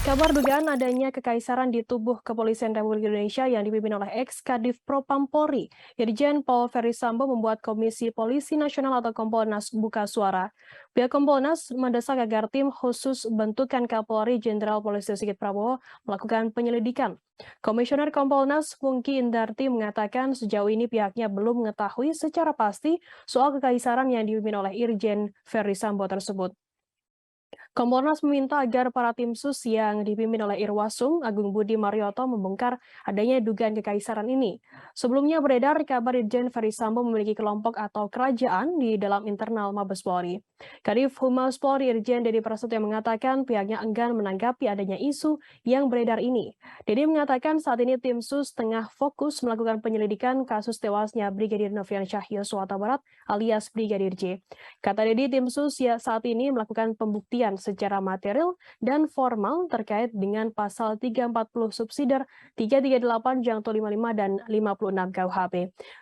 Kabar dugaan adanya kekaisaran di tubuh Kepolisian Republik Indonesia yang dipimpin oleh ex-Kadif Propam Polri, Irjen Pol Ferry-Sambo membuat Komisi Polisi Nasional atau Kompolnas buka suara. Pihak Kompolnas mendesak agar tim khusus bentukan Kapolri Jenderal Polisi Sigit Prabowo melakukan penyelidikan. Komisioner Kompolnas Pungki Indarti mengatakan sejauh ini pihaknya belum mengetahui secara pasti soal kekaisaran yang dipimpin oleh Irjen Ferry-Sambo tersebut. Kompolnas meminta agar para tim sus yang dipimpin oleh Irwasum, Agung Budi Marioto membongkar adanya dugaan kekaisaran ini. Sebelumnya beredar kabar Irjen Ferry-Sambo memiliki kelompok atau kerajaan di dalam internal Mabes Polri. Kadif Humas Polri Irjen Dedi Prasetyo mengatakan pihaknya enggan menanggapi adanya isu yang beredar ini. Dedi mengatakan saat ini tim sus tengah fokus melakukan penyelidikan kasus tewasnya Brigadir Nofriansyah Yosua Huta Barat alias Brigadir J. Kata Dedi, tim sus saat ini melakukan pembuktian secara material dan formal terkait dengan pasal 340 subsidiar 338 Jangto 55 dan 56 KUHP.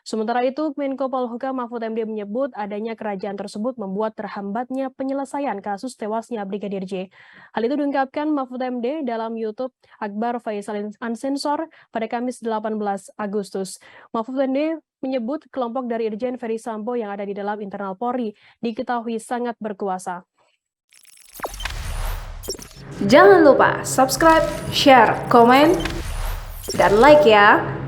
Sementara itu, Menko Polhukam Mahfud MD menyebut adanya kerajaan tersebut membuat terhambatnya penyelesaian kasus tewasnya Brigadir J. Hal itu diungkapkan Mahfud MD dalam YouTube Akbar Faisal Unsensor pada Kamis 18 Agustus. Mahfud MD menyebut kelompok dari Irjen Ferry-Sambo yang ada di dalam internal Polri diketahui sangat berkuasa. Jangan lupa subscribe, share, komen, dan like ya!